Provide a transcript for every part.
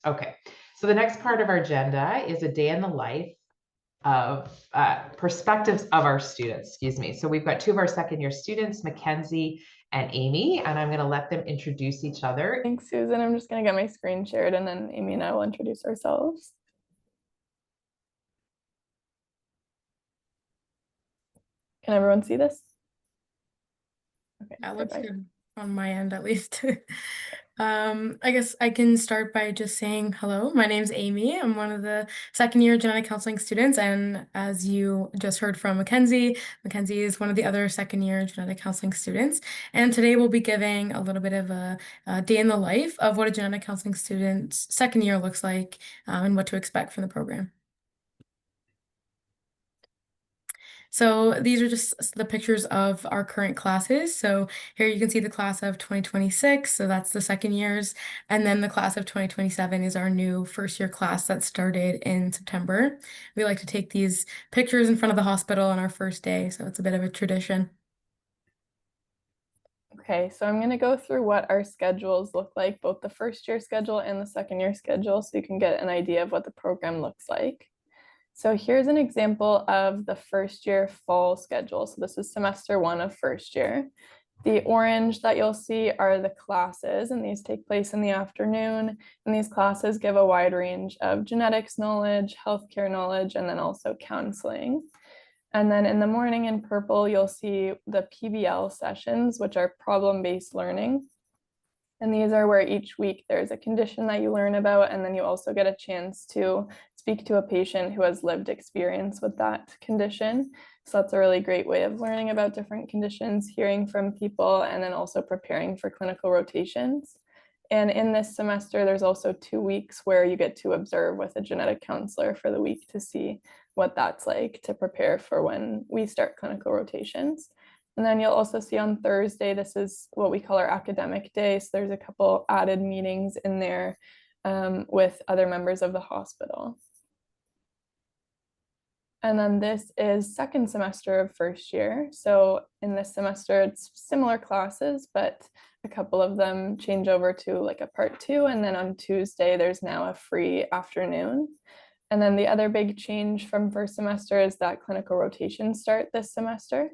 Okay, so the next part of our agenda is a day in the life of perspectives of our students, excuse me. So we've got two of our second year students, Mackenzie and Amy, and I'm gonna let them introduce each other. Thanks, Susan. I'm just gonna get my screen shared and then Amy and I will introduce ourselves. Can everyone see this? Okay, That looks perfect. good on my end, at least. I guess I can start by just saying hello. My name's Amy. I'm one of the second year genetic counseling students, and as you just heard from Mackenzie, Mackenzie is one of the other second year genetic counseling students. And today we'll be giving a little bit of a day in the life of what a genetic counseling student's second year looks like, and what to expect from the program. So these are just the pictures of our current classes. So here you can see the class of 2026, so that's the second years, and then the class of 2027 is our new first year class that started in September. We like to take these pictures in front of the hospital on our first day, so it's a bit of a tradition. Okay, so I'm going to go through what our schedules look like, both the first year schedule and the second year schedule, so you can get an idea of what the program looks like. So here's an example of the first year fall schedule. So this is semester 1 of first year. The orange that you'll see are the classes, and these take place in the afternoon. And these classes give a wide range of genetics knowledge, healthcare knowledge, and then also counseling. And then in the morning in purple, you'll see the PBL sessions, which are problem-based learning. And these are where each week there's a condition that you learn about, and then you also get a chance to speak to a patient who has lived experience with that condition. So that's a really great way of learning about different conditions, hearing from people, and then also preparing for clinical rotations. And in this semester, there's also 2 weeks where you get to observe with a genetic counselor for the week to see what that's like to prepare for when we start clinical rotations. And then you'll also see on Thursday, this is what we call our academic day. So there's a couple added meetings in there with other members of the hospital. And then this is second semester of first year. So in this semester, it's similar classes, but a couple of them change over to like a part 2. And then on Tuesday, there's now a free afternoon. And then the other big change from first semester is that clinical rotations start this semester.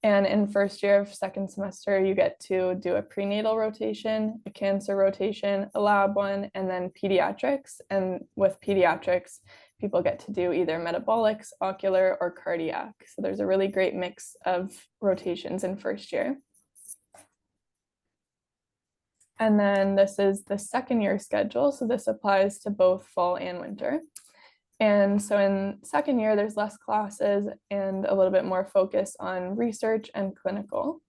And in first year of second semester, you get to do a prenatal rotation, a cancer rotation, a lab one, and then pediatrics. And with pediatrics, people get to do either metabolics, ocular, or cardiac. So there's a really great mix of rotations in first year. And then this is the second year schedule. So this applies to both fall and winter. And so in second year, there's less classes and a little bit more focus on research and clinical.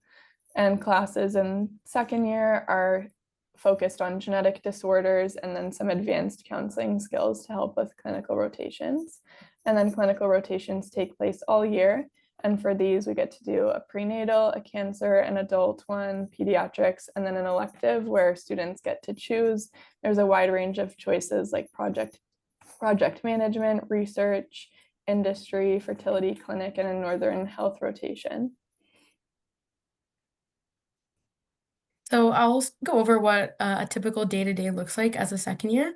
And classes in second year are focused on genetic disorders and then some advanced counseling skills to help with clinical rotations. And then clinical rotations take place all year. And for these, we get to do a prenatal, a cancer, an adult one, pediatrics, and then an elective where students get to choose. There's a wide range of choices like project management, research, industry, fertility clinic, and a northern health rotation. So I'll go over what a typical day-to-day looks like as a second year.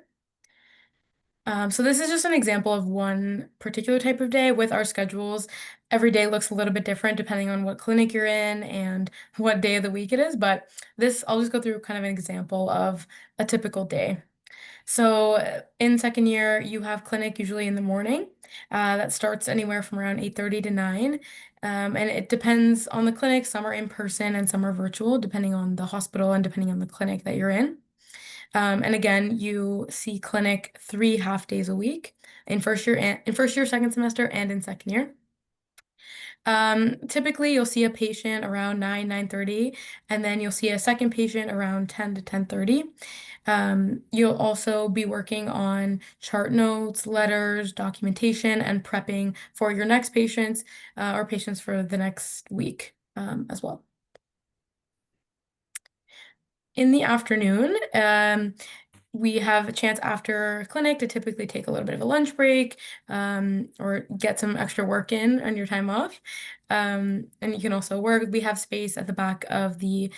So this is just an example of one particular type of day with our schedules. Every day looks a little bit different depending on what clinic you're in and what day of the week it is, but I'll just go through kind of an example of a typical day. So in second year, you have clinic usually in the morning. That starts anywhere from around 8:30 to 9. And it depends on the clinic. Some are in person and some are virtual, depending on the hospital and depending on the clinic that you're in. And again, you see clinic 3 half days a week in first year, second semester, and in second year. Typically, you'll see a patient around 9:30, and then you'll see a second patient around 10 to 10:30. You'll also be working on chart notes, letters, documentation, and prepping for your next patients or patients for the next week as well. In the afternoon, we have a chance after clinic to typically take a little bit of a lunch break or get some extra work in on your time off. And you can also work. We have space at the back of the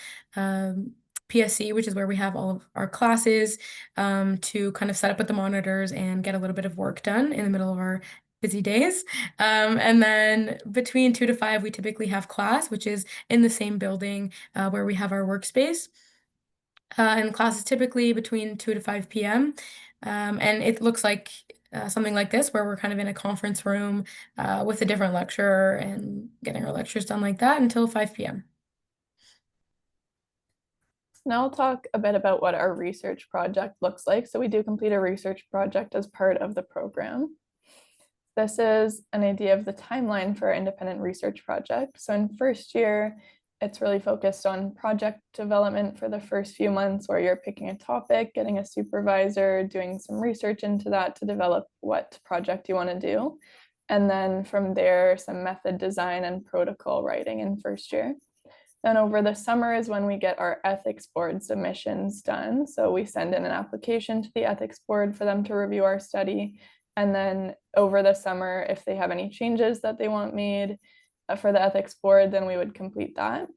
PSC, which is where we have all of our classes, to kind of set up with the monitors and get a little bit of work done in the middle of our busy days. And then between 2 to 5, we typically have class, which is in the same building where we have our workspace. And class is typically between 2 to 5 p.m. And it looks like something like this, where we're kind of in a conference room with a different lecturer and getting our lectures done like that until 5 p.m. Now I'll talk a bit about what our research project looks like. So we do complete a research project as part of the program. This is an idea of the timeline for our independent research project. So in first year, it's really focused on project development for the first few months, where you're picking a topic, getting a supervisor, doing some research into that to develop what project you want to do. And then from there, some method design and protocol writing in first year. Then over the summer is when we get our ethics board submissions done. So we send in an application to the ethics board for them to review our study. And then over the summer, if they have any changes that they want made for the ethics board, then we would complete that.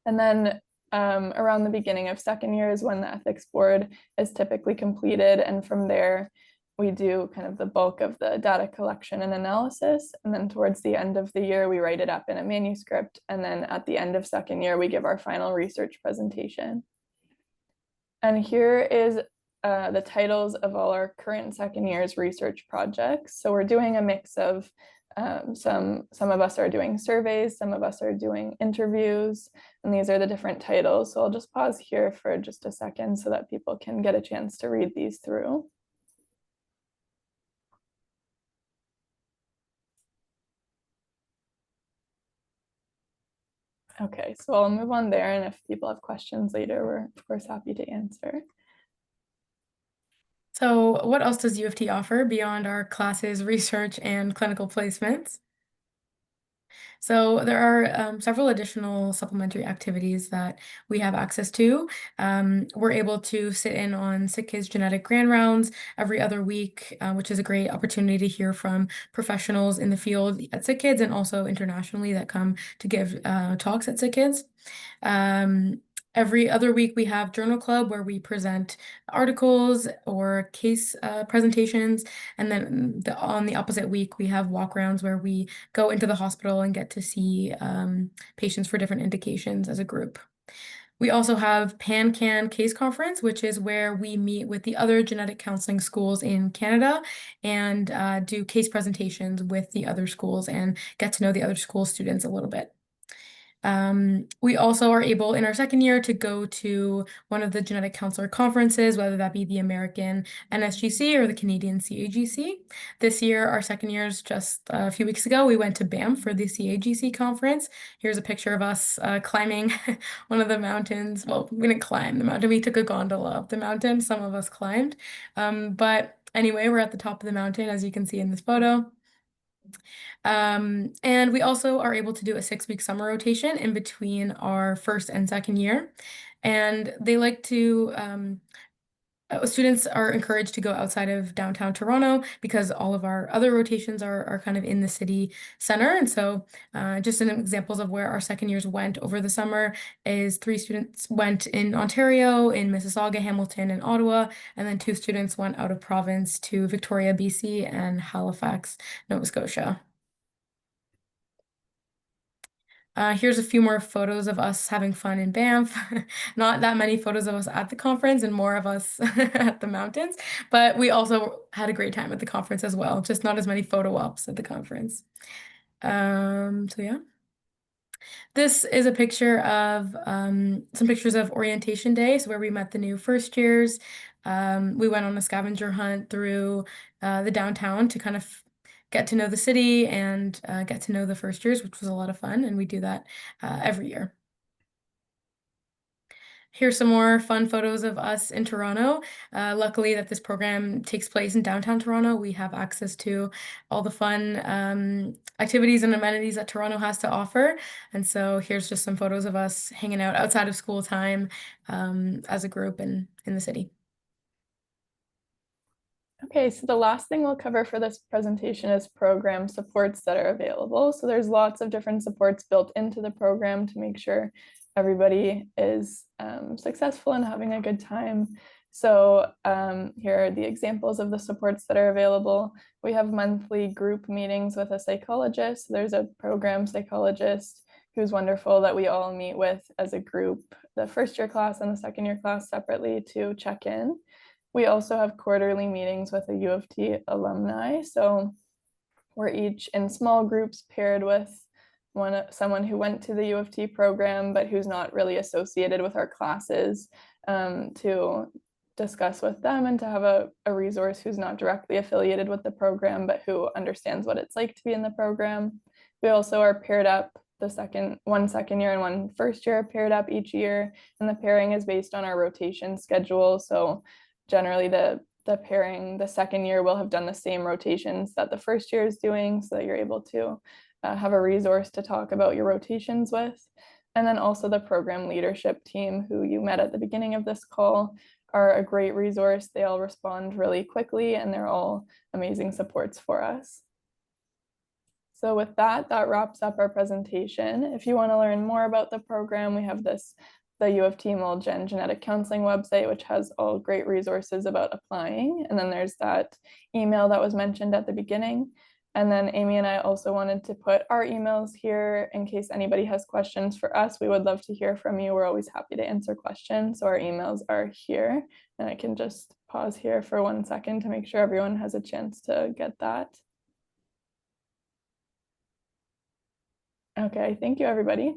And then around the beginning of second year is when the ethics board is typically completed. And from there, we do kind of the bulk of the data collection and analysis. And then towards the end of the year, we write it up in a manuscript. And then at the end of second year, we give our final research presentation. And here is the titles of all our current second year's research projects. So we're doing a mix of some of us are doing surveys, some of us are doing interviews, and these are the different titles. So I'll just pause here for just a second so that people can get a chance to read these through. Okay, so I'll move on there, and if people have questions later, we're of course happy to answer. So what else does U of T offer beyond our classes, research, and clinical placements? So there are several additional supplementary activities that we have access to. We're able to sit in on SickKids genetic grand rounds every other week, which is a great opportunity to hear from professionals in the field at SickKids and also internationally that come to give talks at SickKids. Every other week, we have Journal Club, where we present articles or case presentations. And then on the opposite week, we have walk rounds, where we go into the hospital and get to see patients for different indications as a group. We also have PanCan Case Conference, which is where we meet with the other genetic counseling schools in Canada and do case presentations with the other schools and get to know the other school students a little bit. We also are able in our second year to go to one of the genetic counselor conferences, whether that be the American NSGC or the Canadian CAGC. This year, our second years, just a few weeks ago, we went to Banff for the CAGC conference. Here's a picture of us climbing one of the mountains. Well, we didn't climb the mountain. We took a gondola up the mountain. Some of us climbed. But anyway, we're at the top of the mountain, as you can see in this photo. And we also are able to do a 6-week summer rotation in between our first and second year. And they like to, students are encouraged to go outside of downtown Toronto because all of our other rotations are kind of in the city center. And so just some examples of where our second years went over the summer is 3 students went in Ontario, in Mississauga, Hamilton, and Ottawa, and then 2 students went out of province to Victoria, BC, and Halifax, Nova Scotia. Here's a few more photos of us having fun in Banff. Not that many photos of us at the conference and more of us at the mountains, but we also had a great time at the conference as well, just not as many photo ops at the conference. So yeah. This is a picture of some pictures of orientation day, so where we met the new first years. We went on a scavenger hunt through the downtown to kind of get to know the city and get to know the first years, which was a lot of fun, and we do that every year. Here's some more fun photos of us in Toronto. Luckily that this program takes place in downtown Toronto, we have access to all the fun activities and amenities that Toronto has to offer. And so here's just some photos of us hanging out outside of school time as a group in the city. Okay, so the last thing we'll cover for this presentation is program supports that are available. So there's lots of different supports built into the program to make sure everybody is successful and having a good time. So here are the examples of the supports that are available. We have monthly group meetings with a psychologist. There's a program psychologist who's wonderful that we all meet with as a group, the first year class and the second year class separately, to check in. We also have quarterly meetings with a U of T alumni. So we're each in small groups paired with someone who went to the U of T program, but who's not really associated with our classes, to discuss with them and to have a resource who's not directly affiliated with the program, but who understands what it's like to be in the program. We also are paired up, one second year and one first year paired up each year, and the pairing is based on our rotation schedule. So generally the pairing, the second year will have done the same rotations that the first year is doing, so that you're able to have a resource to talk about your rotations with. And then also the program leadership team, who you met at the beginning of this call, are a great resource. They all respond really quickly and they're all amazing supports for us. So with that wraps up our presentation. If you want to learn more about the program, we have the U of T MolGen Genetic Counseling website, which has all great resources about applying. And then there's that email that was mentioned at the beginning. And then Amy and I also wanted to put our emails here in case anybody has questions for us. We would love to hear from you. We're always happy to answer questions. So our emails are here, and I can just pause here for 1 second to make sure everyone has a chance to get that. Okay, thank you, everybody.